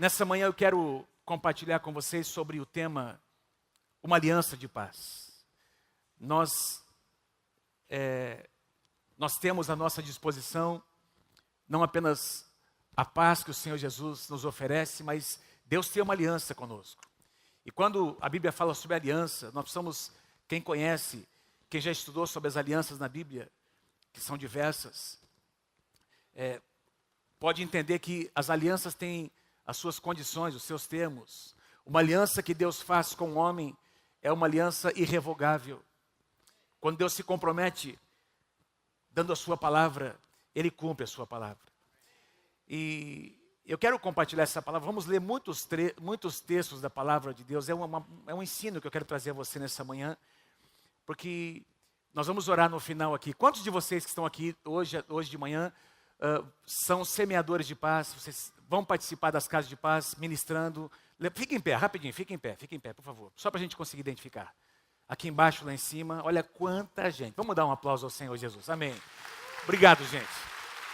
Nessa manhã eu quero compartilhar com vocês sobre o tema Uma Aliança de Paz. Nós temos à nossa disposição não apenas a paz que o Senhor Jesus nos oferece, mas Deus tem uma aliança conosco. E quando a Bíblia fala sobre aliança, nós precisamos, quem conhece, quem já estudou sobre as alianças na Bíblia, que são diversas, pode entender que as alianças têm as suas condições, os seus termos. Uma aliança que Deus faz com o homem é uma aliança irrevogável. Quando Deus se compromete, dando a sua palavra, Ele cumpre a sua palavra. E eu quero compartilhar essa palavra. Vamos ler muitos textos da palavra de Deus. É um ensino que eu quero trazer a você nessa manhã, porque nós vamos orar no final aqui. Quantos de vocês que estão aqui hoje de manhã são semeadores de paz? Vocês vão participar das casas de paz, ministrando? Fiquem em pé, rapidinho, fiquem em pé, por favor. Só para a gente conseguir identificar. Aqui embaixo, lá em cima, olha quanta gente. Vamos dar um aplauso ao Senhor Jesus. Amém. Obrigado, gente.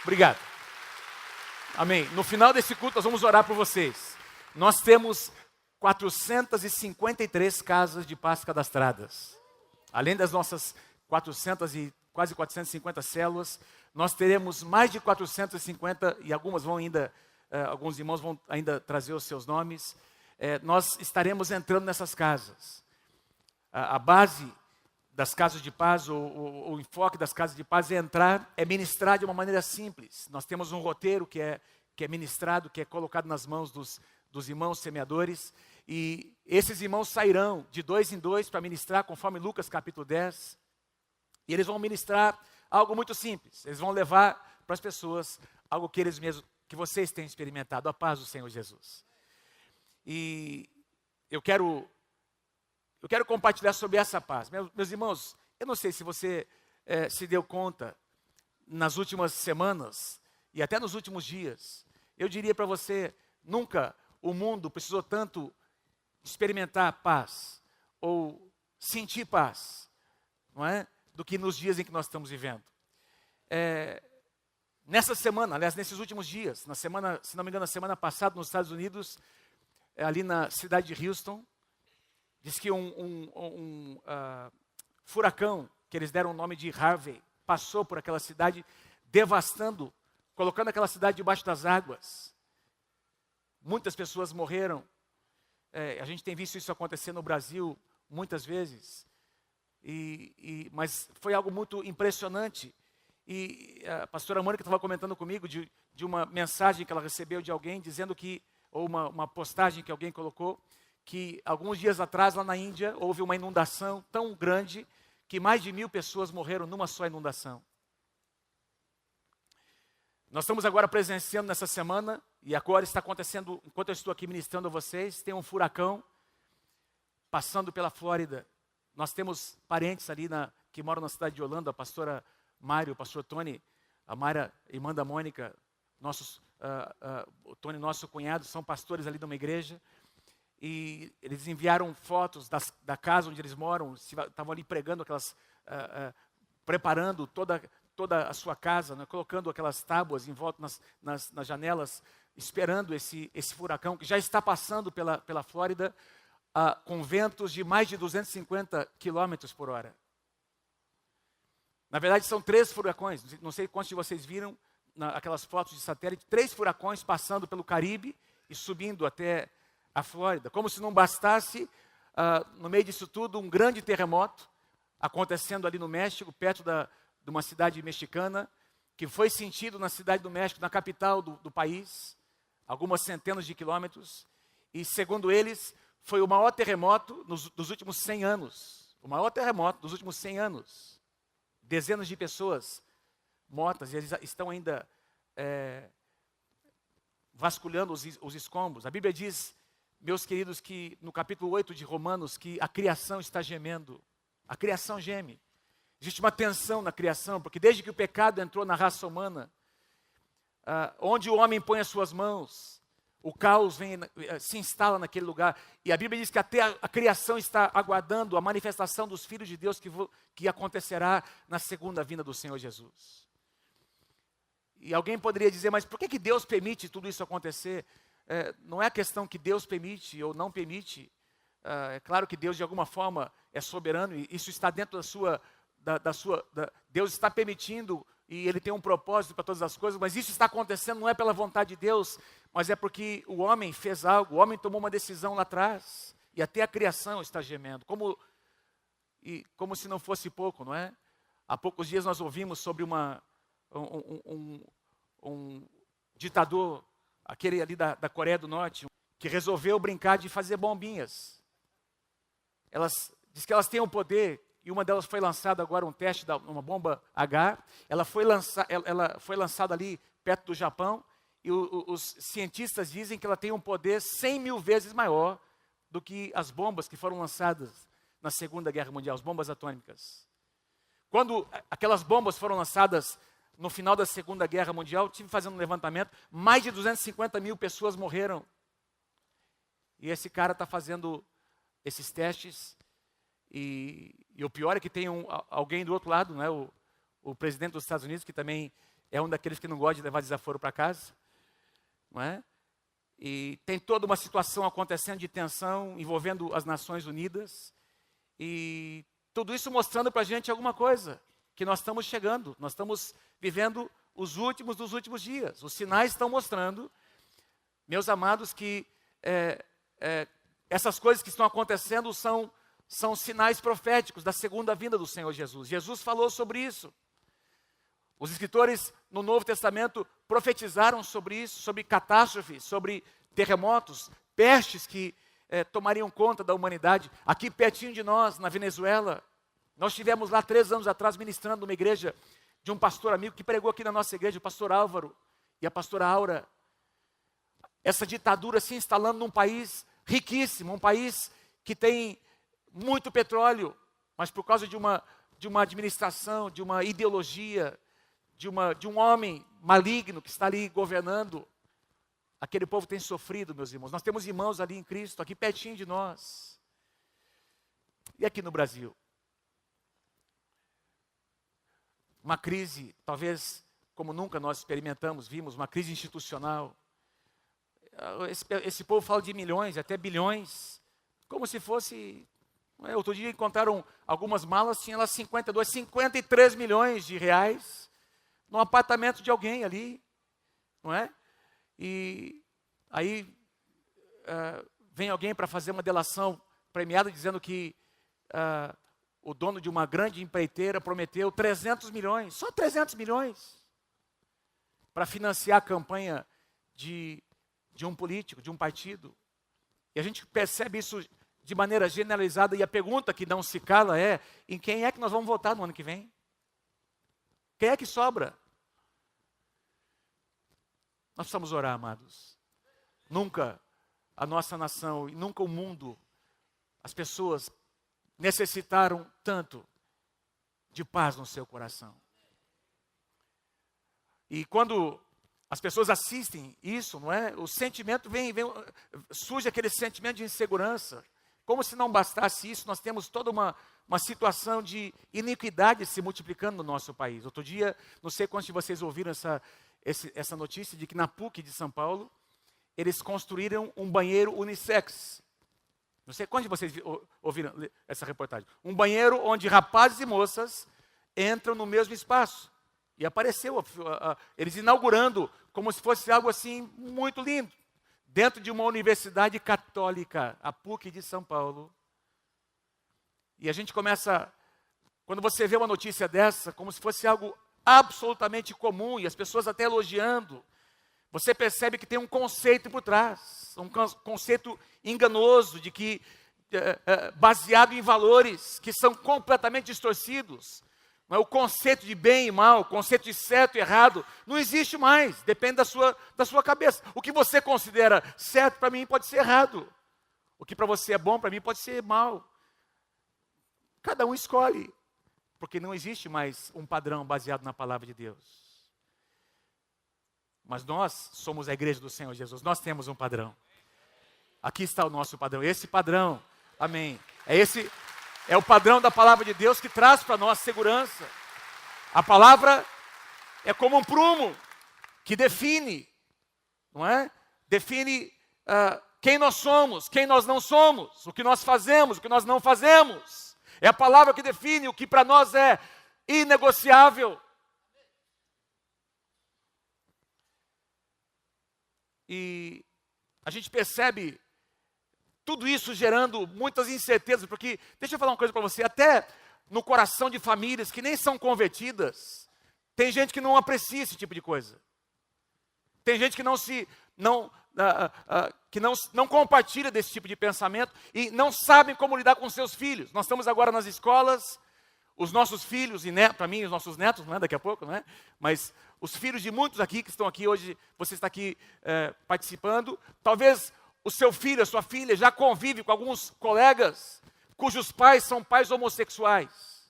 Obrigado. Amém. No final desse culto, nós vamos orar por vocês. Nós temos 453 casas de paz cadastradas. Além das nossas quase 450 células, nós teremos mais de 450, e alguns irmãos vão ainda trazer os seus nomes. Nós estaremos entrando nessas casas. A base das casas de paz, o enfoque das casas de paz é ministrar de uma maneira simples. Nós temos um roteiro que é ministrado, que é colocado nas mãos dos irmãos semeadores, e esses irmãos sairão de 2 em 2 para ministrar, conforme Lucas capítulo 10, e eles vão ministrar algo muito simples. Eles vão levar para as pessoas algo que eles mesmos, que vocês têm experimentado, a paz do Senhor Jesus. E eu quero compartilhar sobre essa paz. Meus irmãos, eu não sei se você se deu conta nas últimas semanas e até nos últimos dias. Eu diria para você, nunca o mundo precisou tanto experimentar paz ou sentir paz, não é? Do que nos dias em que nós estamos vivendo. Nessa semana, aliás, nesses últimos dias, se não me engano, na semana passada, nos Estados Unidos, ali na cidade de Houston, diz que um furacão, que eles deram o nome de Harvey, passou por aquela cidade, devastando, colocando aquela cidade debaixo das águas. Muitas pessoas morreram. A gente tem visto isso acontecer no Brasil muitas vezes. Mas foi algo muito impressionante. E a pastora Mônica estava comentando comigo de uma mensagem que ela recebeu de alguém, dizendo que, ou uma postagem que alguém colocou, que alguns dias atrás, lá na Índia, houve uma inundação tão grande que mais de 1.000 pessoas morreram numa só inundação. Nós estamos agora presenciando nessa semana, e agora está acontecendo, enquanto eu estou aqui ministrando a vocês, tem um furacão passando pela Flórida. Nós temos parentes ali que moram na cidade de Orlando, a pastora Mário, o pastor Tony, a Mayra, irmã da Mônica, o Tony, nosso cunhado, são pastores ali de uma igreja. E eles enviaram fotos da casa onde eles moram, estavam ali pregando preparando toda a sua casa, né, colocando aquelas tábuas em volta nas janelas, esperando esse furacão que já está passando pela Flórida, com ventos de mais de 250 quilômetros por hora. Na verdade, são 3 furacões, não sei quantos de vocês viram aquelas fotos de satélite, 3 furacões passando pelo Caribe e subindo até a Flórida. Como se não bastasse, no meio disso tudo, um grande terremoto acontecendo ali no México, perto de uma cidade mexicana, que foi sentido na cidade do México, na capital do país, algumas centenas de quilômetros, e segundo eles, foi o maior terremoto dos últimos 100 anos. O maior terremoto dos últimos 100 anos. Dezenas de pessoas mortas, e eles estão ainda vasculhando os escombros. A Bíblia diz, meus queridos, que no capítulo 8 de Romanos, que a criação está gemendo. A criação geme. Existe uma tensão na criação, porque desde que o pecado entrou na raça humana, onde o homem põe as suas mãos, o caos se instala naquele lugar. E a Bíblia diz que até a criação está aguardando a manifestação dos filhos de Deus que acontecerá na segunda vinda do Senhor Jesus. E alguém poderia dizer, mas por que Deus permite tudo isso acontecer? não é a questão que Deus permite ou não permite. É claro que Deus, de alguma forma, é soberano, e isso está dentro Deus está permitindo, e Ele tem um propósito para todas as coisas, mas isso está acontecendo não é pela vontade de Deus, mas é porque o homem fez algo, o homem tomou uma decisão lá atrás, e até a criação está gemendo, como se não fosse pouco, não é? Há poucos dias nós ouvimos sobre um ditador, aquele ali da Coreia do Norte, que resolveu brincar de fazer bombinhas. Diz que elas têm o poder, e uma delas foi lançada agora, um teste de uma bomba H, ela foi lançada ali perto do Japão, e os cientistas dizem que ela tem um poder 100 mil vezes maior do que as bombas que foram lançadas na Segunda Guerra Mundial, as bombas atômicas. Quando aquelas bombas foram lançadas no final da Segunda Guerra Mundial, tive fazendo um levantamento, mais de 250 mil pessoas morreram. E esse cara está fazendo esses testes, e o pior é que tem alguém do outro lado, né? O presidente dos Estados Unidos, que também é um daqueles que não gosta de levar desaforo para casa, não é? E tem toda uma situação acontecendo de tensão envolvendo as Nações Unidas, e tudo isso mostrando para a gente alguma coisa, que nós estamos chegando, nós estamos vivendo os últimos dos últimos dias. Os sinais estão mostrando, meus amados, que essas coisas que estão acontecendo são sinais proféticos da segunda vinda do Senhor Jesus. Jesus falou sobre isso. Os escritores no Novo Testamento profetizaram sobre isso, sobre catástrofes, sobre terremotos, pestes que tomariam conta da humanidade. Aqui pertinho de nós, na Venezuela, nós estivemos lá 3 anos atrás ministrando numa igreja de um pastor amigo que pregou aqui na nossa igreja, o pastor Álvaro e a pastora Aura. Essa ditadura se instalando num país riquíssimo, um país que tem muito petróleo, mas por causa de uma administração, de uma ideologia, de um homem maligno que está ali governando, aquele povo tem sofrido, meus irmãos. Nós temos irmãos ali em Cristo, aqui pertinho de nós. E aqui no Brasil? Uma crise, talvez como nunca nós experimentamos, vimos, uma crise institucional. Esse povo fala de milhões, até bilhões, como se fosse... Outro dia encontraram algumas malas, tinha lá 53 milhões de reais, num apartamento de alguém ali, não é? E aí vem alguém para fazer uma delação premiada, dizendo que o dono de uma grande empreiteira prometeu 300 milhões, só 300 milhões, para financiar a campanha de um político, de um partido. E a gente percebe isso de maneira generalizada, e a pergunta que não se cala é: em quem é que nós vamos votar no ano que vem? Quem é que sobra? Nós precisamos orar, amados. Nunca a nossa nação e nunca o mundo, as pessoas necessitaram tanto de paz no seu coração. E quando as pessoas assistem isso, não é? O sentimento surge aquele sentimento de insegurança. Como se não bastasse isso, nós temos toda uma situação de iniquidade se multiplicando no nosso país. Outro dia, não sei quantos de vocês ouviram essa notícia de que na PUC de São Paulo, eles construíram um banheiro unissex. Não sei quantos de vocês ouviram essa reportagem. Um banheiro onde rapazes e moças entram no mesmo espaço. E apareceu eles inaugurando como se fosse algo assim muito lindo. Dentro de uma universidade católica, a PUC de São Paulo. E a gente começa, quando você vê uma notícia dessa, como se fosse algo absolutamente comum, e as pessoas até elogiando, você percebe que tem um conceito por trás, um conceito enganoso, de que, baseado em valores que são completamente distorcidos. O conceito de bem e mal, o conceito de certo e errado, não existe mais, depende da sua cabeça. O que você considera certo, para mim, pode ser errado. O que para você é bom, para mim, pode ser mal. Cada um escolhe, porque não existe mais um padrão baseado na palavra de Deus. Mas nós somos a igreja do Senhor Jesus, nós temos um padrão. Aqui está o nosso padrão, esse padrão, amém. É o padrão da palavra de Deus que traz para nós segurança. A palavra é como um prumo que define, não é? Define quem nós somos, quem nós não somos, o que nós fazemos, o que nós não fazemos. É a palavra que define o que para nós é inegociável. E a gente percebe tudo isso gerando muitas incertezas, porque, deixa eu falar uma coisa para você, até no coração de famílias que nem são convertidas, tem gente que não aprecia esse tipo de coisa. Tem gente que não compartilha desse tipo de pensamento e não sabem como lidar com seus filhos. Nós estamos agora nas escolas, os nossos filhos e netos, para mim os nossos netos, não é daqui a pouco, não é? Mas os filhos de muitos aqui que estão aqui hoje, você está aqui participando, talvez o seu filho, a sua filha já convive com alguns colegas cujos pais são pais homossexuais.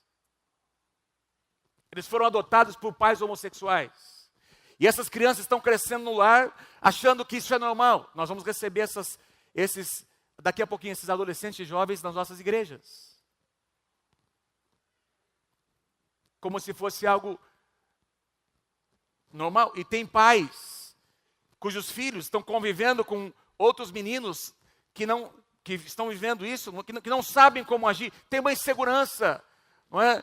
Eles foram adotados por pais homossexuais. E essas crianças estão crescendo no lar, achando que isso é normal. Nós vamos receber daqui a pouquinho, esses adolescentes e jovens nas nossas igrejas. Como se fosse algo normal. E tem pais cujos filhos estão convivendo com outros meninos que estão vivendo isso, que não sabem como agir. Tem uma insegurança, não é?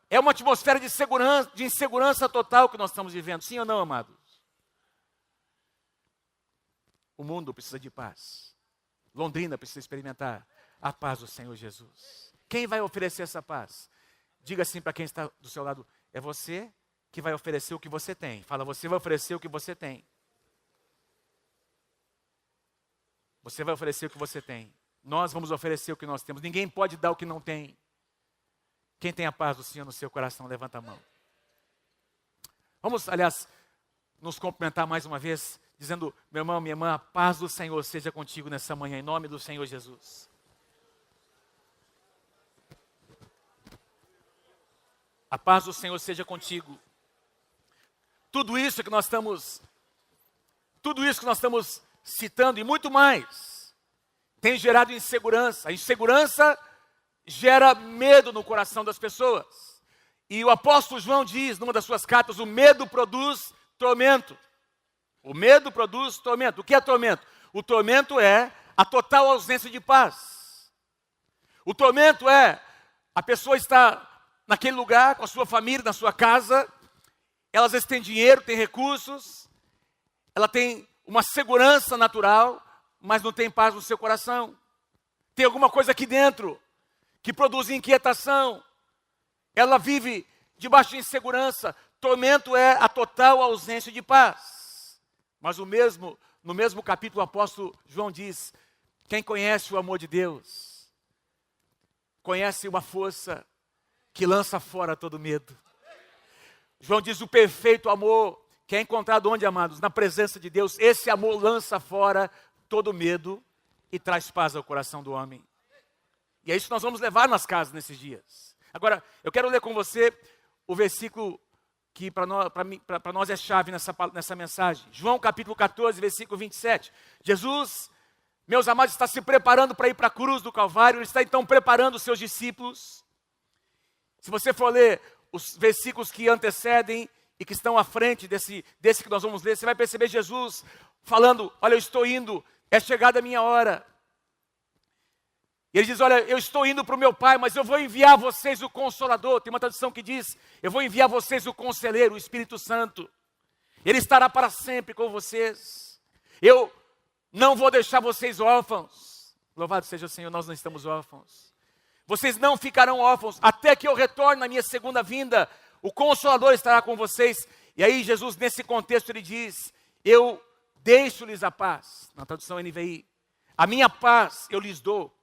É uma atmosfera de insegurança total que nós estamos vivendo. Sim ou não, amados? O mundo precisa de paz. Londrina precisa experimentar a paz do Senhor Jesus. Quem vai oferecer essa paz? Diga assim para quem está do seu lado: é você que vai oferecer o que você tem. Fala, você vai oferecer o que você tem. Você vai oferecer o que você tem. Nós vamos oferecer o que nós temos. Ninguém pode dar o que não tem. Quem tem a paz do Senhor no seu coração, levanta a mão. Vamos, aliás, nos cumprimentar mais uma vez, dizendo: meu irmão, minha irmã, a paz do Senhor seja contigo nessa manhã, em nome do Senhor Jesus. A paz do Senhor seja contigo. Tudo isso que nós estamos citando e muito mais, tem gerado insegurança. A insegurança gera medo no coração das pessoas. E o apóstolo João diz, numa das suas cartas, o medo produz tormento. O medo produz tormento. O que é tormento? O tormento é a total ausência de paz. O tormento é a pessoa estar naquele lugar, com a sua família, na sua casa, ela às vezes tem dinheiro, tem recursos, ela tem uma segurança natural, mas não tem paz no seu coração. Tem alguma coisa aqui dentro que produz inquietação. Ela vive debaixo de insegurança. Tormento é a total ausência de paz. Mas no mesmo capítulo, o apóstolo João diz: quem conhece o amor de Deus, conhece uma força que lança fora todo medo. João diz: o perfeito amor, que é encontrado onde, amados? Na presença de Deus. Esse amor lança fora todo medo e traz paz ao coração do homem. E é isso que nós vamos levar nas casas nesses dias. Agora, eu quero ler com você o versículo que para nós é chave nessa mensagem. João capítulo 14, versículo 27. Jesus, meus amados, está se preparando para ir para a cruz do Calvário. Ele está então preparando os seus discípulos. Se você for ler os versículos que antecedem e que estão à frente desse que nós vamos ler, você vai perceber Jesus falando: olha, eu estou indo, é chegada a minha hora. E ele diz: olha, eu estou indo para o meu Pai, mas eu vou enviar a vocês o Consolador. Tem uma tradução que diz: eu vou enviar a vocês o Conselheiro, o Espírito Santo. Ele estará para sempre com vocês. Eu não vou deixar vocês órfãos. Louvado seja o Senhor, nós não estamos órfãos. Vocês não ficarão órfãos até que eu retorne na minha segunda vinda. O Consolador estará com vocês. E aí Jesus, nesse contexto, ele diz: eu deixo-lhes a paz. Na tradução NVI. A minha paz eu lhes dou.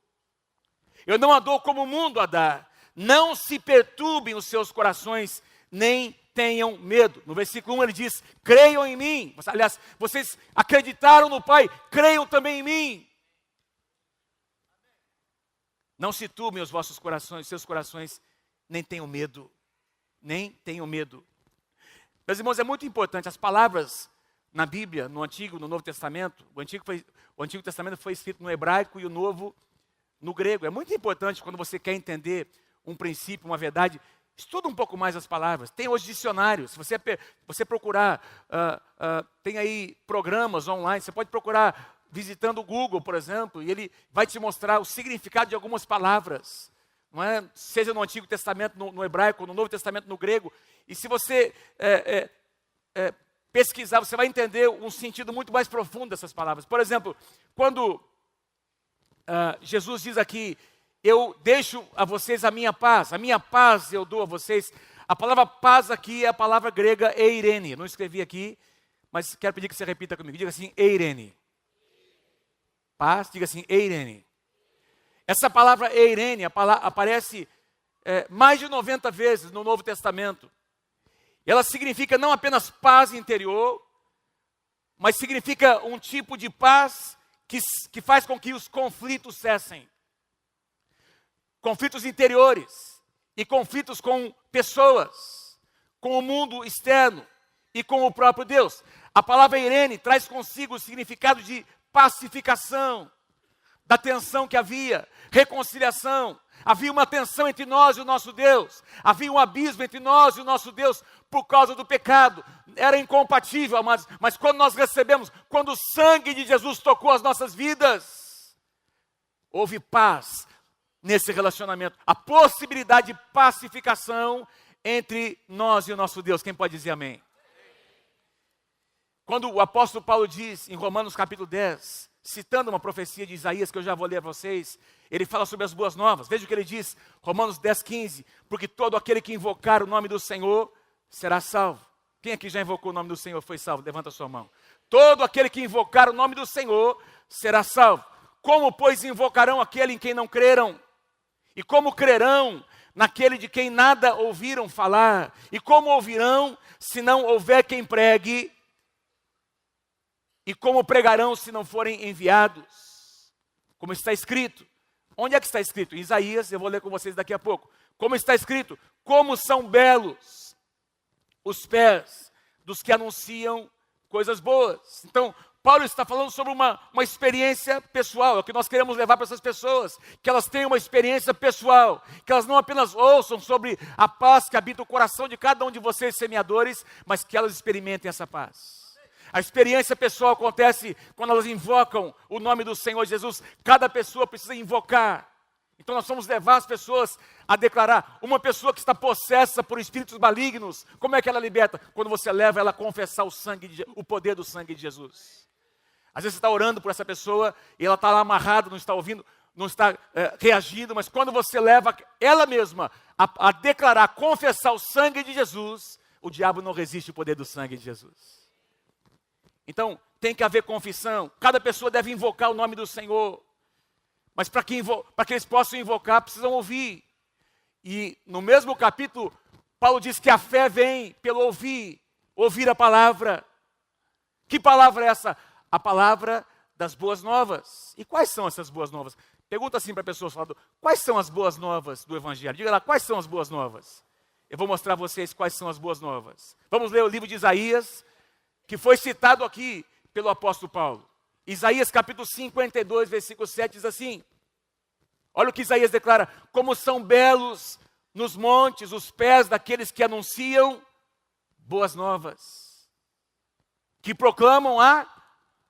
Eu não a dou como o mundo a dá. Não se perturbem os seus corações, nem tenham medo. No versículo 1 ele diz: creiam em mim. Aliás, vocês acreditaram no Pai, creiam também em mim. Não se turbem os vossos corações, seus corações, nem tenham medo. Nem tenham medo. Meus irmãos, é muito importante. As palavras na Bíblia, no Antigo e no Novo Testamento, o Antigo Testamento foi escrito no hebraico e o Novo no grego. É muito importante quando você quer entender um princípio, uma verdade, estuda um pouco mais as palavras. Tem hoje dicionários. Se você procurar, tem aí programas online, você pode procurar visitando o Google, por exemplo, e ele vai te mostrar o significado de algumas palavras, não é? Seja no Antigo Testamento, no hebraico, no Novo Testamento, no grego. E se você pesquisar, você vai entender um sentido muito mais profundo dessas palavras. Por exemplo, quando Jesus diz aqui, eu deixo a vocês a minha paz eu dou a vocês. A palavra paz aqui é a palavra grega eirene. Não escrevi aqui, mas quero pedir que você repita comigo. Diga assim, eirene. Paz, diga assim, eirene. Essa palavra eirene aparece mais de 90 vezes no Novo Testamento. Ela significa não apenas paz interior, mas significa um tipo de paz que faz com que os conflitos cessem. Conflitos interiores e conflitos com pessoas, com o mundo externo e com o próprio Deus. A palavra eirene traz consigo o significado de pacificação, da tensão que havia, reconciliação. Havia uma tensão entre nós e o nosso Deus. Havia um abismo entre nós e o nosso Deus por causa do pecado. Era incompatível, amados. Mas quando nós recebemos, quando o sangue de Jesus tocou as nossas vidas, houve paz nesse relacionamento. A possibilidade de pacificação entre nós e o nosso Deus. Quem pode dizer amém? Quando o apóstolo Paulo diz em Romanos capítulo 10, citando uma profecia de Isaías, que eu já vou ler a vocês, ele fala sobre as boas novas. Veja o que ele diz, Romanos 10, 15. Porque todo aquele que invocar o nome do Senhor será salvo. Quem aqui já invocou o nome do Senhor foi salvo? Levanta a sua mão. Todo aquele que invocar o nome do Senhor será salvo. Como, pois, invocarão aquele em quem não creram? E como crerão naquele de quem nada ouviram falar? E como ouvirão se não houver quem pregue? E como pregarão se não forem enviados? Como está escrito. Onde é que está escrito? Em Isaías, eu vou ler com vocês daqui a pouco. Como está escrito? Como são belos os pés dos que anunciam coisas boas. Então, Paulo está falando sobre uma experiência pessoal. É o que nós queremos levar para essas pessoas. Que elas tenham uma experiência pessoal. Que elas não apenas ouçam sobre a paz que habita o coração de cada um de vocês, semeadores, mas que elas experimentem essa paz. A experiência pessoal acontece quando elas invocam o nome do Senhor Jesus. Cada pessoa precisa invocar. Então nós vamos levar as pessoas a declarar. Uma pessoa que está possessa por espíritos malignos, como é que ela liberta? Quando você leva ela a confessar o poder do sangue de Jesus. Às vezes você está orando por essa pessoa e ela está lá amarrada, não está ouvindo, não está reagindo, mas quando você leva ela mesma a declarar, a confessar o sangue de Jesus, o diabo não resiste ao poder do sangue de Jesus. Então, tem que haver confissão. Cada pessoa deve invocar o nome do Senhor. Mas para que eles possam invocar, precisam ouvir. E no mesmo capítulo, Paulo diz que a fé vem pelo ouvir a palavra. Que palavra é essa? A palavra das boas novas. E quais são essas boas novas? Pergunta assim para a pessoa, quais são as boas novas do Evangelho? Diga lá, quais são as boas novas? Eu vou mostrar a vocês quais são as boas novas. Vamos ler o livro de Isaías, que foi citado aqui pelo apóstolo Paulo. Isaías capítulo 52, versículo 7 diz assim. Olha o que Isaías declara. Como são belos nos montes os pés daqueles que anunciam boas novas. Que proclamam a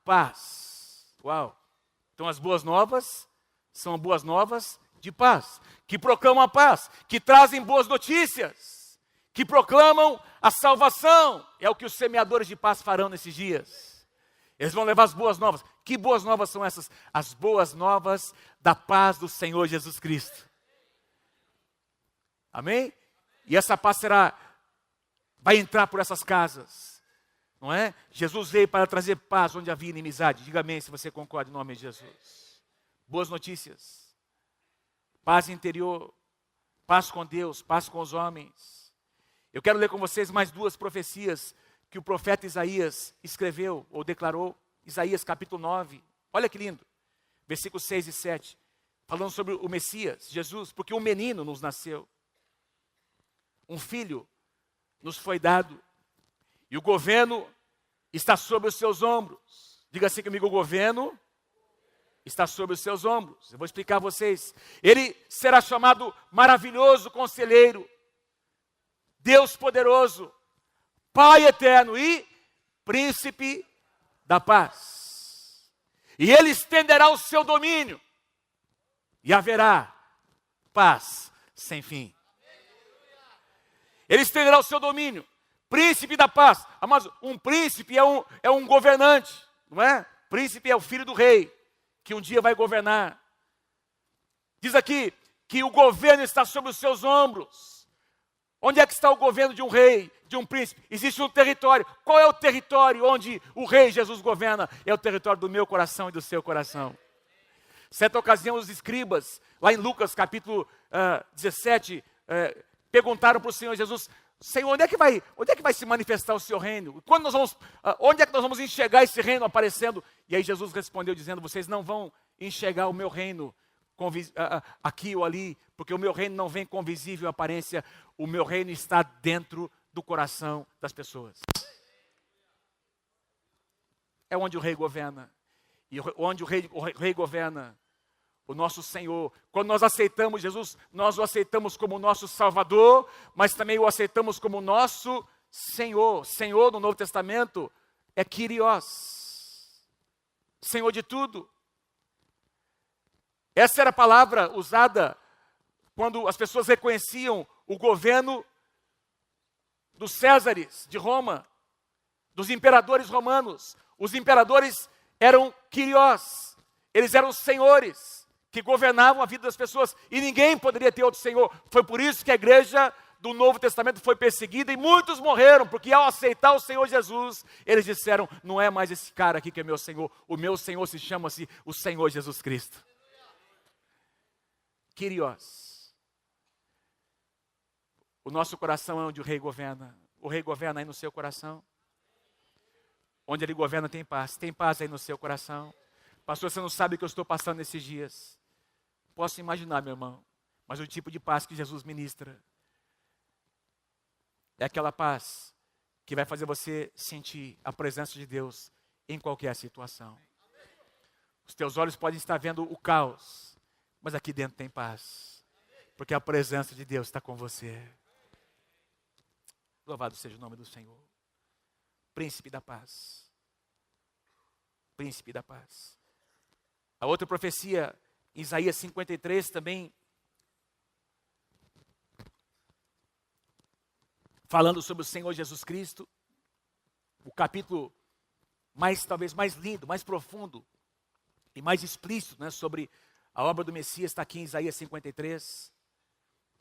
paz. Uau. Então as boas novas são boas novas de paz. Que proclamam a paz. Que trazem boas notícias. Que proclamam a salvação. É o que os semeadores de paz farão nesses dias. Eles vão levar as boas novas. Que boas novas são essas? As boas novas da paz do Senhor Jesus Cristo. Amém? E essa paz vai entrar por essas casas. Não é? Jesus veio para trazer paz onde havia inimizade. Diga amém se você concorda em nome de Jesus. Boas notícias. Paz interior. Paz com Deus. Paz com os homens. Eu quero ler com vocês mais duas profecias que o profeta Isaías escreveu ou declarou. Isaías capítulo 9. Olha que lindo. Versículos 6 e 7. Falando sobre o Messias, Jesus. Porque um menino nos nasceu. Um filho nos foi dado. E o governo está sobre os seus ombros. Diga assim comigo, o governo está sobre os seus ombros. Eu vou explicar a vocês. Ele será chamado maravilhoso conselheiro. Deus poderoso, Pai eterno e príncipe da paz. E ele estenderá o seu domínio. E haverá paz sem fim. Ele estenderá o seu domínio. Príncipe da paz. Mas um príncipe é um governante, não é? Príncipe é o filho do rei, que um dia vai governar. Diz aqui que o governo está sobre os seus ombros. Onde é que está o governo de um rei, de um príncipe? Existe um território. Qual é o território onde o rei Jesus governa? É o território do meu coração e do seu coração. Certa ocasião, os escribas, lá em Lucas capítulo 17, perguntaram para o Senhor Jesus: Senhor, onde é que vai se manifestar o seu reino? Onde é que nós vamos enxergar esse reino aparecendo? E aí Jesus respondeu dizendo: vocês não vão enxergar o meu reino aqui ou ali, porque o meu reino não vem com visível aparência, o meu reino está dentro do coração das pessoas. É onde o rei governa. E onde o rei governa, o nosso Senhor. Quando nós aceitamos Jesus, nós o aceitamos como nosso Salvador, mas também o aceitamos como nosso Senhor. Senhor no Novo Testamento é Kyrios, Senhor de tudo. Essa era a palavra usada quando as pessoas reconheciam o governo dos Césares de Roma, dos imperadores romanos. Os imperadores eram Kyrios, eles eram os senhores que governavam a vida das pessoas, e ninguém poderia ter outro senhor. Foi por isso que a igreja do Novo Testamento foi perseguida, e muitos morreram, porque ao aceitar o Senhor Jesus, eles disseram: não é mais esse cara aqui que é meu Senhor, o meu Senhor se chama-se o Senhor Jesus Cristo. Kyrios. O nosso coração é onde o rei governa. O rei governa aí no seu coração. Onde ele governa tem paz. Tem paz aí no seu coração. Pastor, você não sabe o que eu estou passando nesses dias. Posso imaginar, meu irmão. Mas o tipo de paz que Jesus ministra é aquela paz que vai fazer você sentir a presença de Deus em qualquer situação. Os teus olhos podem estar vendo o caos, mas aqui dentro tem paz. Porque a presença de Deus está com você. Louvado seja o nome do Senhor. Príncipe da paz. Príncipe da paz. A outra profecia, Isaías 53, também falando sobre o Senhor Jesus Cristo. O capítulo talvez mais lindo, mais profundo e mais explícito, né, sobre a obra do Messias está aqui em Isaías 53.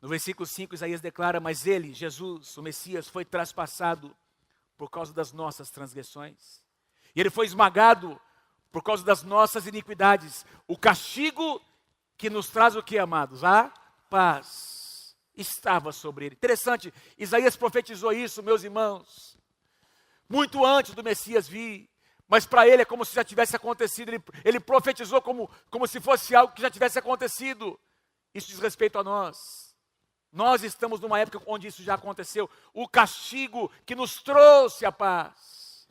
No versículo 5, Isaías declara: mas ele, Jesus, o Messias, foi traspassado por causa das nossas transgressões. E ele foi esmagado por causa das nossas iniquidades. O castigo que nos traz o que, amados? A paz estava sobre ele. Interessante, Isaías profetizou isso, meus irmãos, muito antes do Messias vir. Mas para ele é como se já tivesse acontecido. Ele profetizou como se fosse algo que já tivesse acontecido. Isso diz respeito a nós. Nós estamos numa época onde isso já aconteceu. O castigo que nos trouxe a paz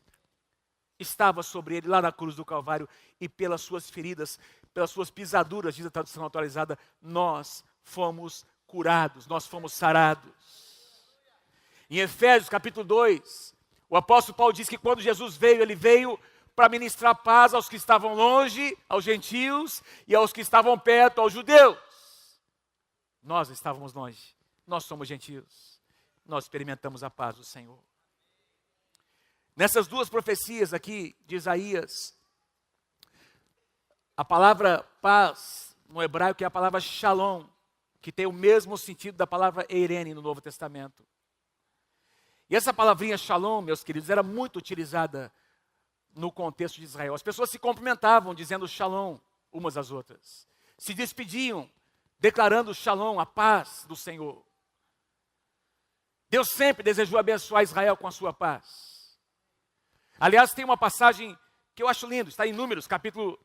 estava sobre ele lá na cruz do Calvário. E pelas suas feridas, pelas suas pisaduras, diz a tradução atualizada, nós fomos curados, nós fomos sarados. Em Efésios capítulo 2, o apóstolo Paulo diz que quando Jesus veio, ele veio para ministrar paz aos que estavam longe, aos gentios, e aos que estavam perto, aos judeus. Nós estávamos longe, nós somos gentios, nós experimentamos a paz do Senhor. Nessas duas profecias aqui de Isaías, a palavra paz no hebraico é a palavra shalom, que tem o mesmo sentido da palavra eirene no Novo Testamento. E essa palavrinha shalom, meus queridos, era muito utilizada no contexto de Israel. As pessoas se cumprimentavam dizendo shalom umas às outras. Se despediam declarando shalom, a paz do Senhor. Deus sempre desejou abençoar Israel com a sua paz. Aliás, tem uma passagem que eu acho lindo, está em Números, capítulo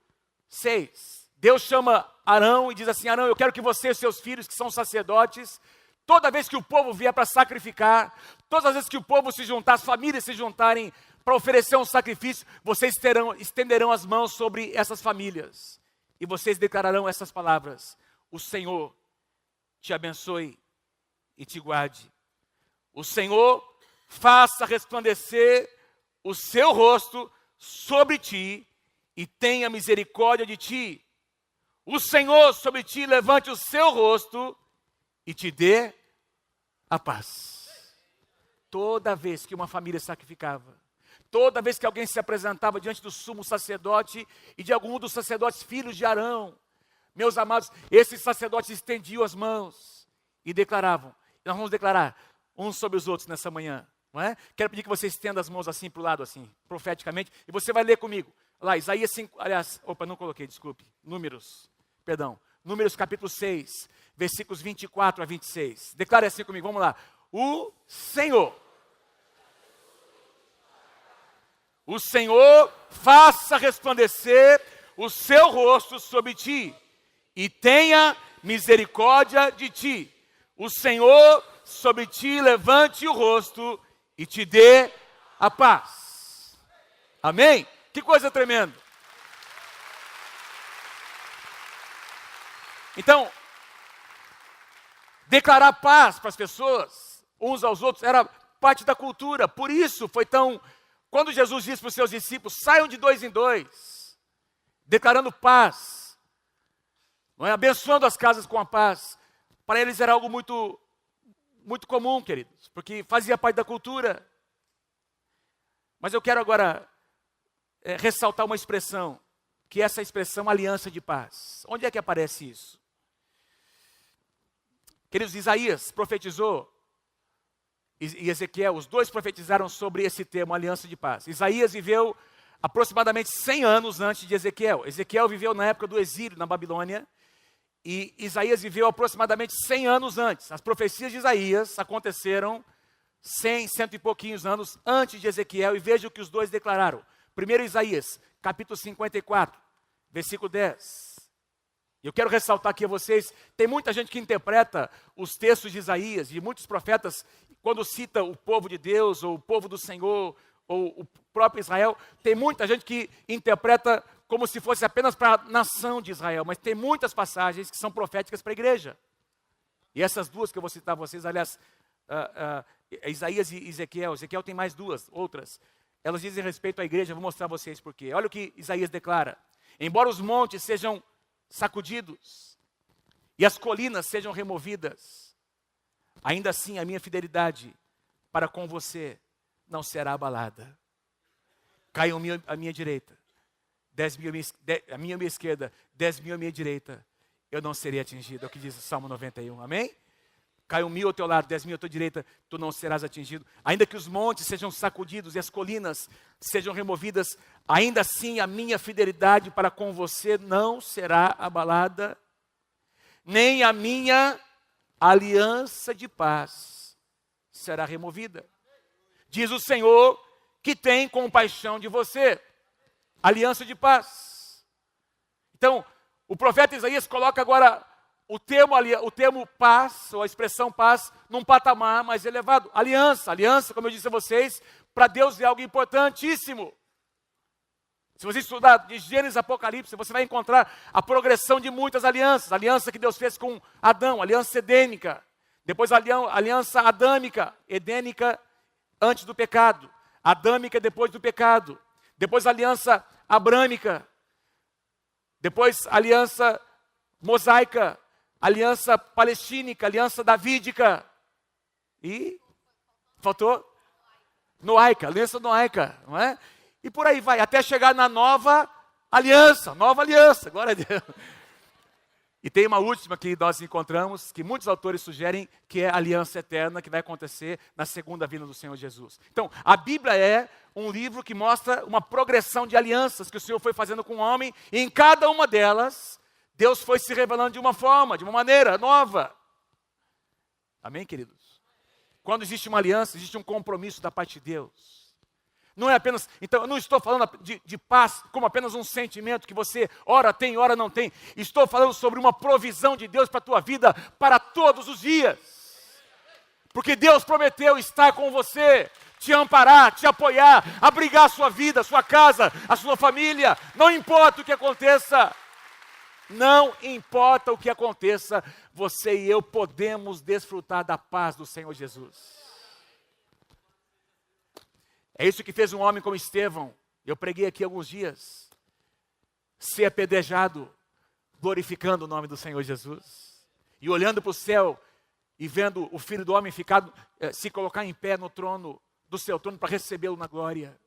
6. Deus chama Arão e diz assim: Arão, eu quero que você e seus filhos, que são sacerdotes, toda vez que o povo vier para sacrificar, todas as vezes que o povo se juntar, as famílias se juntarem para oferecer um sacrifício, vocês estenderão as mãos sobre essas famílias. E vocês declararão essas palavras: o Senhor te abençoe e te guarde. O Senhor faça resplandecer o seu rosto sobre ti e tenha misericórdia de ti. O Senhor sobre ti levante o seu rosto e te dê a paz. Toda vez que uma família sacrificava, toda vez que alguém se apresentava diante do sumo sacerdote e de algum dos sacerdotes filhos de Arão, meus amados, esses sacerdotes estendiam as mãos e declaravam. Nós vamos declarar uns sobre os outros nessa manhã, não é? Quero pedir que você estenda as mãos assim para o lado, assim, profeticamente, e você vai ler comigo. Lá, Isaías 5, aliás, não coloquei, desculpe, Números capítulo 6, versículos 24 a 26. Declare assim comigo, vamos lá. O Senhor faça resplandecer o seu rosto sobre ti e tenha misericórdia de ti. O Senhor sobre ti levante o rosto e te dê a paz. Amém? Que coisa tremenda. Então, declarar paz para as pessoas, uns aos outros, era parte da cultura. Por isso foi tão... Quando Jesus disse para os seus discípulos, saiam de 2 em 2, declarando paz, não é? Abençoando as casas com a paz, para eles era algo muito, muito comum, queridos, porque fazia parte da cultura. Mas eu quero agora ressaltar uma expressão, que é essa expressão aliança de paz. Onde é que aparece isso? Queridos, Isaías profetizou, e Ezequiel, os dois profetizaram sobre esse termo, aliança de paz. Isaías viveu aproximadamente 100 anos antes de Ezequiel. Ezequiel viveu na época do exílio na Babilônia, e Isaías viveu aproximadamente 100 anos antes. As profecias de Isaías aconteceram 100 e pouquinhos anos antes de Ezequiel, e veja o que os dois declararam. Primeiro Isaías, capítulo 54, versículo 10. Eu quero ressaltar aqui a vocês, tem muita gente que interpreta os textos de Isaías, e muitos profetas, quando cita o povo de Deus, ou o povo do Senhor, ou o próprio Israel, tem muita gente que interpreta como se fosse apenas para a nação de Israel, mas tem muitas passagens que são proféticas para a igreja. E essas duas que eu vou citar a vocês, aliás, Isaías e Ezequiel. Ezequiel tem mais outras. Elas dizem respeito à igreja, eu vou mostrar a vocês por quê. Olha o que Isaías declara. Embora os montes sejam sacudidos e as colinas sejam removidas, ainda assim a minha fidelidade para com você não será abalada. Caiam à minha direita, 10 mil à minha esquerda, 10 mil à minha direita, eu não serei atingido. É o que diz o Salmo 91, amém? Caiam 1000 ao teu lado, 10 mil à tua direita, tu não serás atingido. Ainda que os montes sejam sacudidos e as colinas sejam removidas, ainda assim a minha fidelidade para com você não será abalada, nem a minha aliança de paz será removida. Diz o Senhor que tem compaixão de você. Aliança de paz. Então, o profeta Isaías coloca agora o termo paz, ou a expressão paz, num patamar mais elevado. Aliança, como eu disse a vocês, para Deus é algo importantíssimo. Se você estudar de Gênesis a Apocalipse, você vai encontrar a progressão de muitas alianças. A aliança que Deus fez com Adão, aliança edênica. Depois a aliança adâmica, edênica antes do pecado. Adâmica depois do pecado. Depois a aliança abrâmica. Depois a aliança mosaica. Aliança palestínica, aliança davídica. E faltou? Noaica, aliança noaica, não é? E por aí vai, até chegar na nova aliança, glória a Deus. E tem uma última que nós encontramos, que muitos autores sugerem, que é a aliança eterna, que vai acontecer na segunda vinda do Senhor Jesus. Então, a Bíblia é um livro que mostra uma progressão de alianças que o Senhor foi fazendo com o homem, e em cada uma delas, Deus foi se revelando de uma forma, de uma maneira nova. Amém, queridos? Quando existe uma aliança, existe um compromisso da parte de Deus. Não é apenas, então eu não estou falando de paz como apenas um sentimento que você ora tem, ora não tem. Estou falando sobre uma provisão de Deus para a tua vida, para todos os dias. Porque Deus prometeu estar com você, te amparar, te apoiar, abrigar a sua vida, a sua casa, a sua família. Não importa o que aconteça. Não importa o que aconteça, você e eu podemos desfrutar da paz do Senhor Jesus. É isso que fez um homem como Estevão. Eu preguei aqui alguns dias. ser apedrejado, glorificando o nome do Senhor Jesus. E olhando para o céu e vendo o Filho do Homem se colocar em pé no trono, do seu trono, para recebê-lo na glória.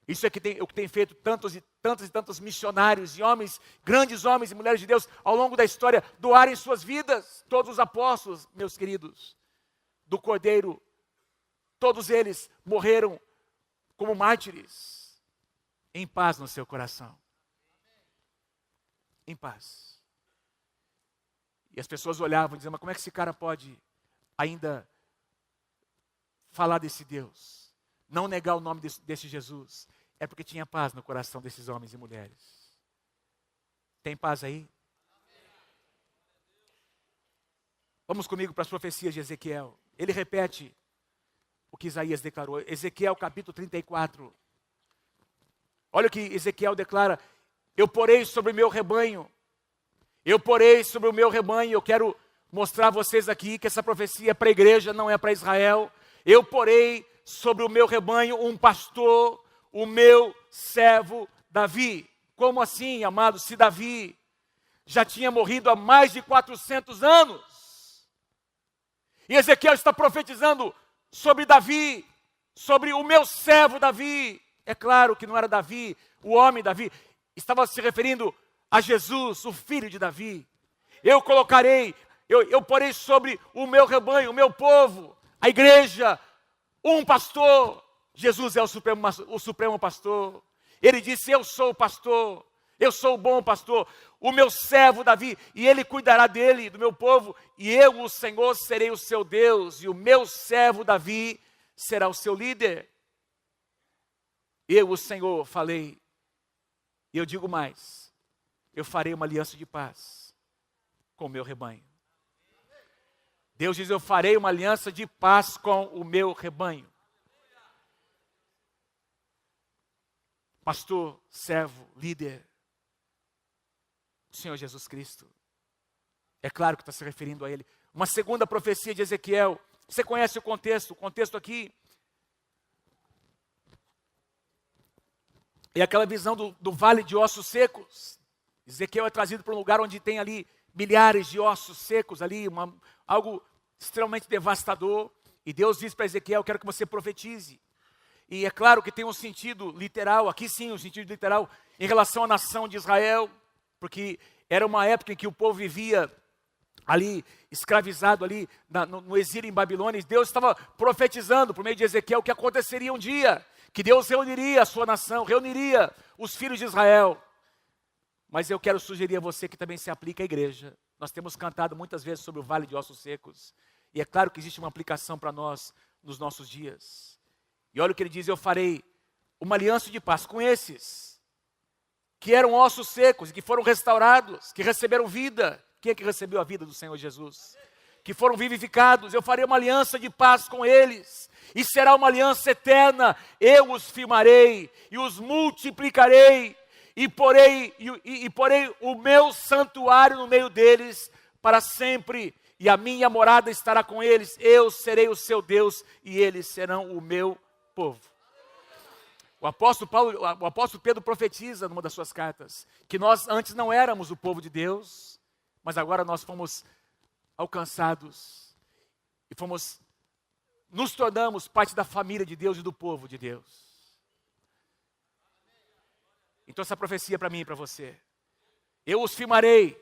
Isso é o que tem feito tantos missionários e homens, grandes homens e mulheres de Deus, ao longo da história, doarem suas vidas. Todos os apóstolos, meus queridos, do Cordeiro, todos eles morreram como mártires, em paz no seu coração. Em paz. E as pessoas olhavam e diziam, mas como é que esse cara pode ainda falar desse Deus? Não negar o nome desse Jesus? É porque tinha paz no coração desses homens e mulheres. Tem paz aí? Vamos comigo para as profecias de Ezequiel. Ele repete o que Isaías declarou. Ezequiel capítulo 34. Olha o que Ezequiel declara. Eu porei sobre o meu rebanho. Eu porei sobre o meu rebanho. Eu quero mostrar a vocês aqui que essa profecia é para a igreja, não é para Israel. Eu porei sobre o meu rebanho um pastor, o meu servo Davi. Como assim, amados, se Davi já tinha morrido há mais de 400 anos? E Ezequiel está profetizando sobre Davi, sobre o meu servo Davi. É claro que não era Davi, o homem Davi. Estava se referindo a Jesus, o filho de Davi. Eu porei sobre o meu rebanho, o meu povo, a igreja, um pastor. Jesus é o supremo pastor. Ele disse, eu sou o pastor, eu sou o bom pastor, o meu servo Davi, e ele cuidará dele, do meu povo, e eu, o Senhor, serei o seu Deus, e o meu servo Davi será o seu líder. Eu, o Senhor, falei, e eu digo mais, eu farei uma aliança de paz com o meu rebanho. Deus diz, eu farei uma aliança de paz com o meu rebanho. Pastor, servo, líder, o Senhor Jesus Cristo. É claro que está se referindo a Ele. Uma segunda profecia de Ezequiel. Você conhece o contexto? O contexto aqui é aquela visão do vale de ossos secos. Ezequiel é trazido para um lugar onde tem ali milhares de ossos secos, ali, algo extremamente devastador. E Deus diz para Ezequiel, quero que você profetize. E é claro que tem um sentido literal, aqui sim, um sentido literal, em relação à nação de Israel, porque era uma época em que o povo vivia ali, escravizado ali, no exílio em Babilônia, e Deus estava profetizando, por meio de Ezequiel, que aconteceria um dia, que Deus reuniria a sua nação, reuniria os filhos de Israel. Mas eu quero sugerir a você que também se aplica à igreja. Nós temos cantado muitas vezes sobre o vale de ossos secos, e é claro que existe uma aplicação para nós nos nossos dias. E olha o que ele diz, eu farei uma aliança de paz com esses, que eram ossos secos, e que foram restaurados, que receberam vida. Quem é que recebeu a vida do Senhor Jesus? Que foram vivificados, eu farei uma aliança de paz com eles, e será uma aliança eterna, eu os firmarei, e os multiplicarei, e porei o meu santuário no meio deles, para sempre, e a minha morada estará com eles, eu serei o seu Deus, e eles serão o meu povo. O apóstolo Pedro profetiza numa das suas cartas, que nós antes não éramos o povo de Deus, mas agora nós fomos alcançados, e nos tornamos parte da família de Deus e do povo de Deus. Então essa profecia é para mim e para você. Eu os firmarei,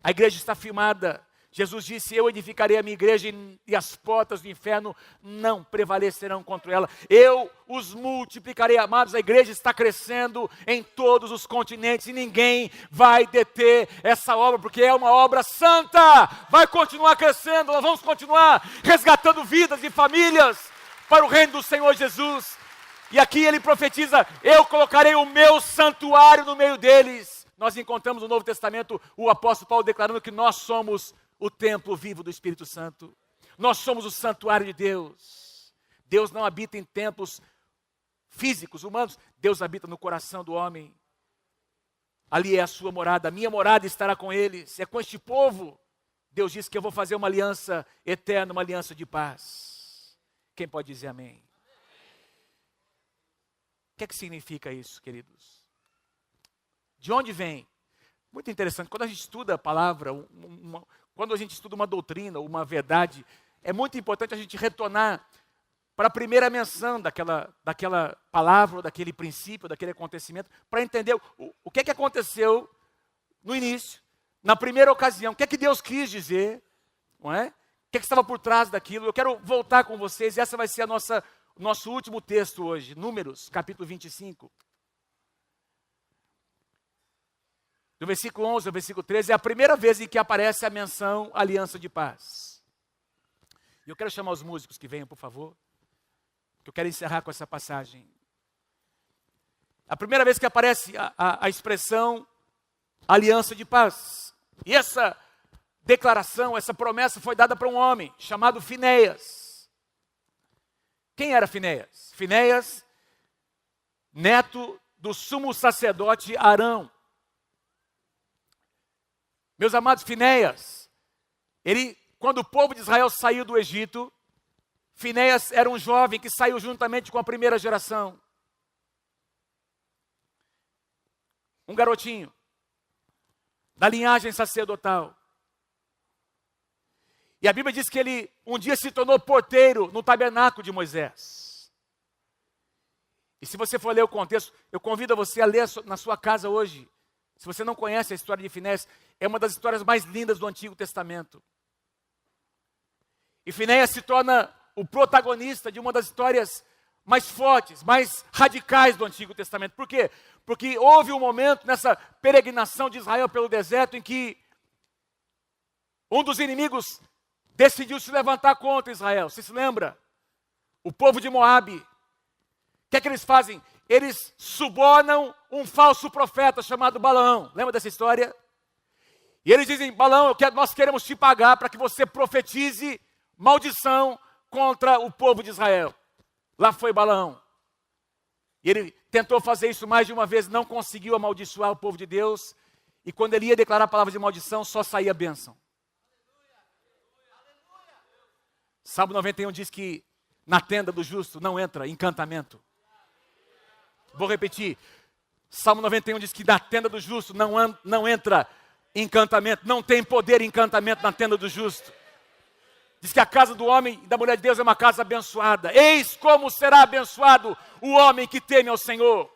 a igreja está firmada. Jesus disse, eu edificarei a minha igreja e as portas do inferno não prevalecerão contra ela. Eu os multiplicarei, amados, a igreja está crescendo em todos os continentes e ninguém vai deter essa obra, porque é uma obra santa, vai continuar crescendo, nós vamos continuar resgatando vidas e famílias para o reino do Senhor Jesus. E aqui ele profetiza, eu colocarei o meu santuário no meio deles. Nós encontramos no Novo Testamento o apóstolo Paulo declarando que nós somos o templo vivo do Espírito Santo. Nós somos o santuário de Deus. Deus não habita em templos físicos, humanos. Deus habita no coração do homem. Ali é a sua morada. A minha morada estará com eles. É com este povo. Deus disse que eu vou fazer uma aliança eterna, uma aliança de paz. Quem pode dizer amém? O que é que significa isso, queridos? De onde vem? Muito interessante. Quando a gente estuda a palavra, quando a gente estuda uma doutrina, uma verdade, é muito importante a gente retornar para a primeira menção daquela palavra, daquele princípio, daquele acontecimento, para entender o que aconteceu no início, na primeira ocasião, o que Deus quis dizer, não é? O que estava por trás daquilo. Eu quero voltar com vocês, e essa vai ser o nosso último texto hoje, Números, capítulo 25. Do versículo 11 ao versículo 13, é a primeira vez em que aparece a menção aliança de paz. E eu quero chamar os músicos que venham, por favor, que eu quero encerrar com essa passagem. A primeira vez que aparece a expressão aliança de paz. E essa declaração, essa promessa foi dada para um homem chamado Finéias. Quem era Finéias? Finéias, neto do sumo sacerdote Arão. Meus amados, Finéias, quando o povo de Israel saiu do Egito, Finéias era um jovem que saiu juntamente com a primeira geração. Um garotinho, da linhagem sacerdotal. E a Bíblia diz que ele um dia se tornou porteiro no tabernáculo de Moisés. E se você for ler o contexto, eu convido você a ler na sua casa hoje. Se você não conhece a história de Finéias, é uma das histórias mais lindas do Antigo Testamento. E Finéias se torna o protagonista de uma das histórias mais fortes, mais radicais do Antigo Testamento. Por quê? Porque houve um momento nessa peregrinação de Israel pelo deserto em que um dos inimigos decidiu se levantar contra Israel. Você se lembra? O povo de Moabe. O que é que eles fazem? Eles subornam um falso profeta chamado Balaão. Lembra dessa história? E eles dizem: Balaão, nós queremos te pagar para que você profetize maldição contra o povo de Israel. Lá foi Balaão. E ele tentou fazer isso mais de uma vez, não conseguiu amaldiçoar o povo de Deus. E quando ele ia declarar a palavra de maldição, só saía bênção. Salmo 91 diz que na tenda do justo não entra encantamento. Vou repetir. Salmo 91 diz que na tenda do justo não entra encantamento. Não tem poder encantamento na tenda do justo. Diz que a casa do homem e da mulher de Deus é uma casa abençoada. Eis como será abençoado o homem que teme ao Senhor.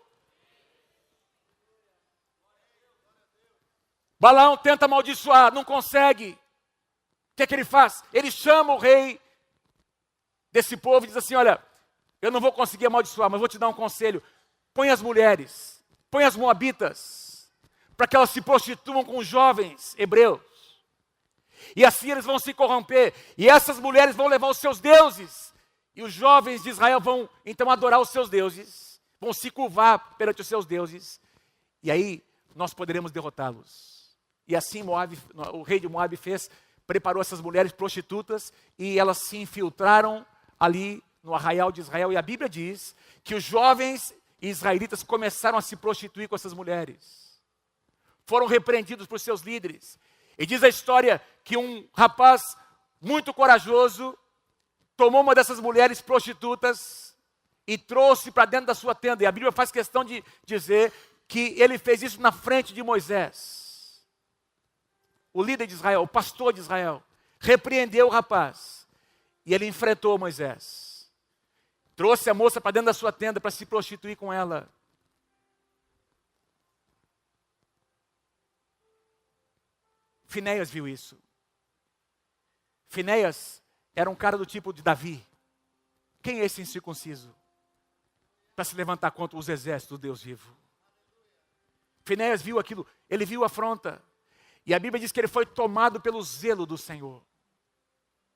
Balaão tenta amaldiçoar, não consegue. O que é que ele faz? Ele chama o rei desse povo e diz assim: olha, eu não vou conseguir amaldiçoar, mas vou te dar um conselho. Põe as mulheres, põe as moabitas, para que elas se prostituam com os jovens hebreus. E assim eles vão se corromper. E essas mulheres vão levar os seus deuses. E os jovens de Israel vão então adorar os seus deuses. Vão se curvar perante os seus deuses. E aí nós poderemos derrotá-los. E assim o rei de Moabe preparou essas mulheres prostitutas. E elas se infiltraram ali no arraial de Israel. E a Bíblia diz que os jovens israelitas começaram a se prostituir com essas mulheres. Foram repreendidos por seus líderes. E diz a história que um rapaz muito corajoso tomou uma dessas mulheres prostitutas e trouxe para dentro da sua tenda. E a Bíblia faz questão de dizer que ele fez isso na frente de Moisés. O líder de Israel, o pastor de Israel, repreendeu o rapaz. E ele enfrentou Moisés. Trouxe a moça para dentro da sua tenda para se prostituir com ela. Finéias viu isso. Finéias era um cara do tipo de Davi. Quem é esse incircunciso? Para se levantar contra os exércitos do Deus vivo. Finéias viu aquilo, ele viu a afronta. E a Bíblia diz que ele foi tomado pelo zelo do Senhor.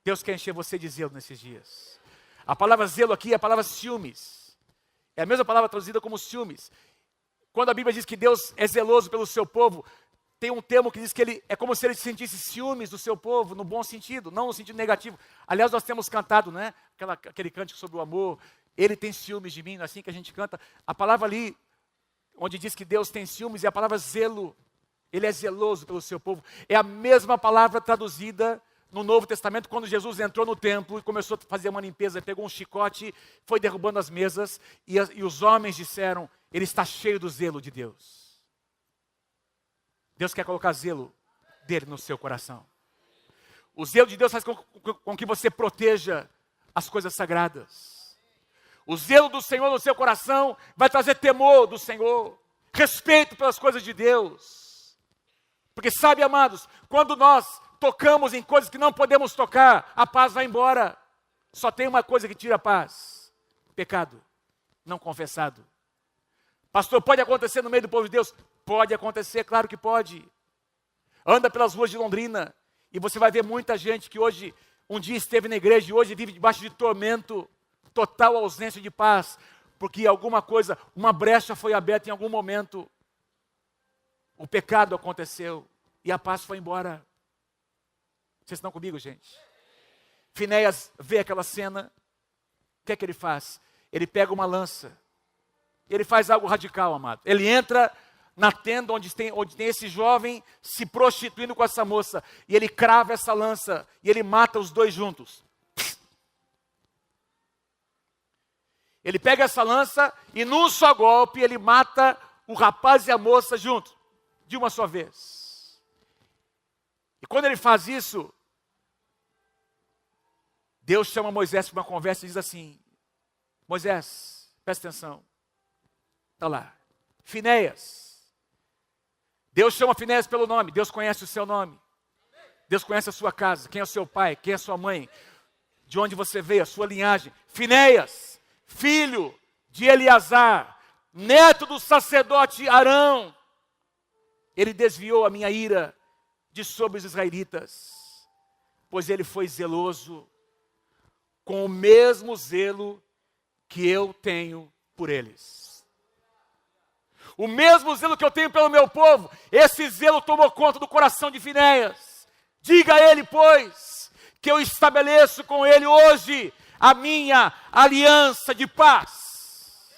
Deus quer encher você de zelo nesses dias. A palavra zelo aqui é a palavra ciúmes. É a mesma palavra traduzida como ciúmes. Quando a Bíblia diz que Deus é zeloso pelo seu povo, tem um termo que diz que ele é como se ele sentisse ciúmes do seu povo, no bom sentido, não no sentido negativo. Aliás, nós temos cantado, né? Aquele cântico sobre o amor. Ele tem ciúmes de mim, não é assim que a gente canta. A palavra ali, onde diz que Deus tem ciúmes, é a palavra zelo. Ele é zeloso pelo seu povo. É a mesma palavra traduzida no Novo Testamento, quando Jesus entrou no templo e começou a fazer uma limpeza, pegou um chicote, foi derrubando as mesas, e os homens disseram: ele está cheio do zelo de Deus. Deus quer colocar zelo dele no seu coração. O zelo de Deus faz com que você proteja as coisas sagradas. O zelo do Senhor no seu coração vai trazer temor do Senhor, respeito pelas coisas de Deus. Porque sabe, amados, quando nós tocamos em coisas que não podemos tocar, a paz vai embora. Só tem uma coisa que tira a paz: pecado não confessado. Pastor, pode acontecer no meio do povo de Deus? Pode acontecer, claro que pode. Anda pelas ruas de Londrina e você vai ver muita gente que hoje, um dia esteve na igreja e hoje vive debaixo de tormento, total ausência de paz, porque alguma coisa, uma brecha foi aberta em algum momento, o pecado aconteceu e a paz foi embora. Vocês estão comigo, gente? Finéias vê aquela cena, o que é que ele faz? Ele pega uma lança, ele faz algo radical, amado. Ele entra na tenda onde tem esse jovem se prostituindo com essa moça, e ele crava essa lança, e ele mata os dois juntos. Ele pega essa lança, e num só golpe, ele mata o rapaz e a moça juntos, de uma só vez. E quando ele faz isso, Deus chama Moisés para uma conversa e diz assim: Moisés, presta atenção. Está lá, Finéias. Deus chama Finéias pelo nome. Deus conhece o seu nome. Deus conhece a sua casa, quem é o seu pai, quem é a sua mãe, de onde você veio, a sua linhagem. Finéias, filho de Eleazar, neto do sacerdote Arão. Ele desviou a minha ira de sobre os israelitas, pois ele foi zeloso com o mesmo zelo que eu tenho por eles. O mesmo zelo que eu tenho pelo meu povo, esse zelo tomou conta do coração de Finéias. Diga a ele, pois, que eu estabeleço com ele hoje a minha aliança de paz.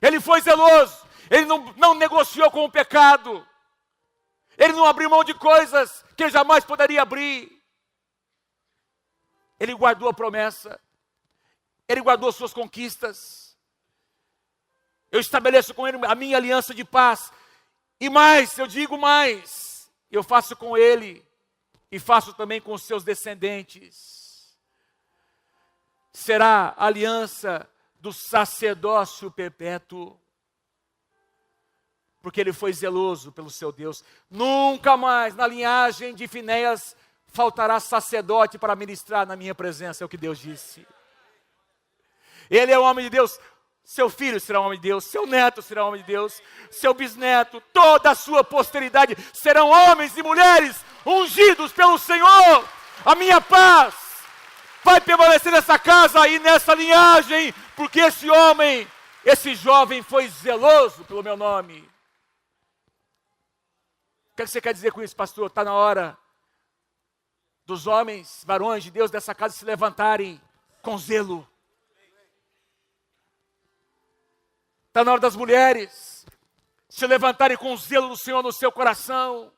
Ele foi zeloso, ele não negociou com o pecado, ele não abriu mão de coisas que ele jamais poderia abrir. Ele guardou a promessa, ele guardou suas conquistas. Eu estabeleço com ele a minha aliança de paz. E mais, eu digo mais, eu faço com ele e faço também com os seus descendentes. Será a aliança do sacerdócio perpétuo, porque ele foi zeloso pelo seu Deus. Nunca mais na linhagem de Finéias faltará sacerdote para ministrar na minha presença, é o que Deus disse. Ele é o homem de Deus. Seu filho será um homem de Deus, seu neto será um homem de Deus, seu bisneto, toda a sua posteridade serão homens e mulheres ungidos pelo Senhor. A minha paz vai permanecer nessa casa e nessa linhagem, porque esse homem, esse jovem foi zeloso pelo meu nome. O que você quer dizer com isso, pastor? Está na hora dos homens, varões de Deus dessa casa se levantarem com zelo. Está na hora das mulheres se levantarem com o zelo do Senhor no seu coração,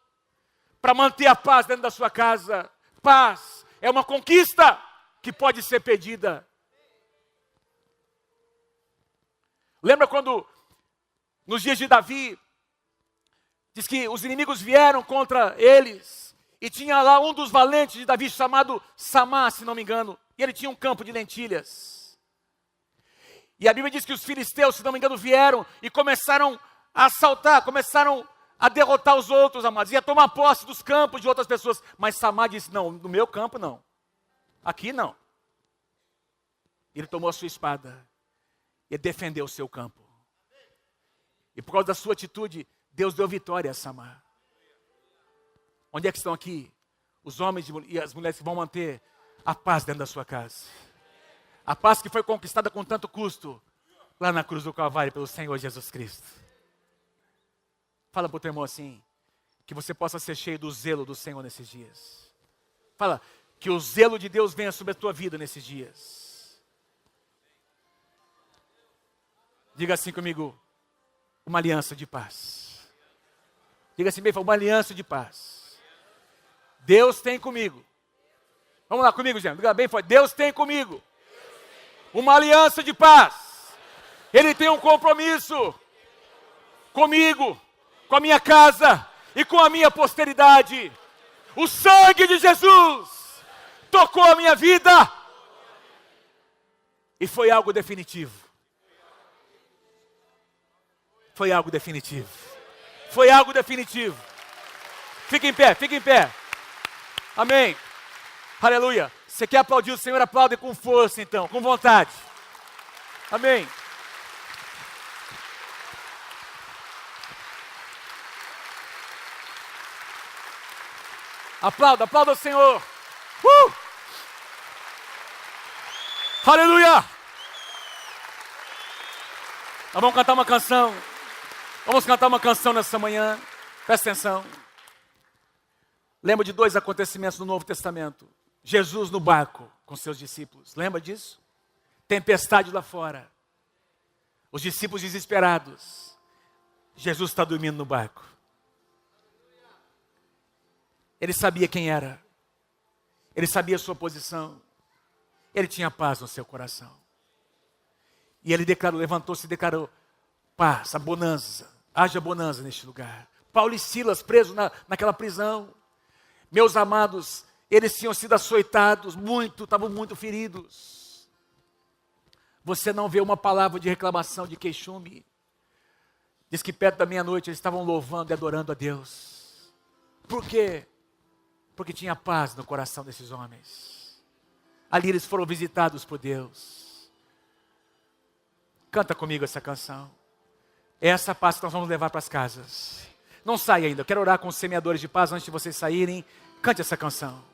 para manter a paz dentro da sua casa. Paz é uma conquista que pode ser perdida. Lembra quando, nos dias de Davi, diz que os inimigos vieram contra eles, e tinha lá um dos valentes de Davi, chamado Samá, se não me engano, e ele tinha um campo de lentilhas. E a Bíblia diz que os filisteus, se não me engano, vieram e começaram a assaltar, começaram a derrotar os outros, amados, e a tomar posse dos campos de outras pessoas. Mas Samá disse: não, no meu campo não, aqui não. Ele tomou a sua espada e defendeu o seu campo. E por causa da sua atitude, Deus deu vitória a Samá. Onde é que estão aqui os homens e as mulheres que vão manter a paz dentro da sua casa? A paz que foi conquistada com tanto custo, lá na cruz do Calvário, pelo Senhor Jesus Cristo. Fala para o teu irmão assim, que você possa ser cheio do zelo do Senhor nesses dias. Fala, que o zelo de Deus venha sobre a tua vida nesses dias. Diga assim comigo, uma aliança de paz. Diga assim bem, uma aliança de paz. Deus tem comigo. Vamos lá comigo, gente. Diga bem forte, Deus tem comigo uma aliança de paz. Ele tem um compromisso comigo, com a minha casa e com a minha posteridade. O sangue de Jesus tocou a minha vida e foi algo definitivo. Foi algo definitivo. Foi algo definitivo. Fique em pé, fique em pé. Amém. Aleluia. Você quer aplaudir o Senhor? Aplaude com força então, com vontade. Amém. Aplauda, aplauda o Senhor. Aleluia. Nós vamos cantar uma canção. Vamos cantar uma canção nessa manhã. Presta atenção. Lembra de 2 acontecimentos no Novo Testamento. Jesus no barco com seus discípulos. Lembra disso? Tempestade lá fora. Os discípulos desesperados. Jesus está dormindo no barco. Ele sabia quem era. Ele sabia a sua posição. Ele tinha paz no seu coração. E ele declarou, levantou-se e declarou: paz, a bonança, haja bonança neste lugar. Paulo e Silas presos naquela prisão. Meus amados, eles tinham sido açoitados estavam muito feridos. Você não vê uma palavra de reclamação, de queixume. Diz que perto da meia-noite eles estavam louvando e adorando a Deus. Por quê? Porque tinha paz no coração desses homens. Ali eles foram visitados por Deus. Canta comigo essa canção. É essa paz que nós vamos levar para as casas. Não saia ainda, eu quero orar com os semeadores de paz antes de vocês saírem. Cante essa canção.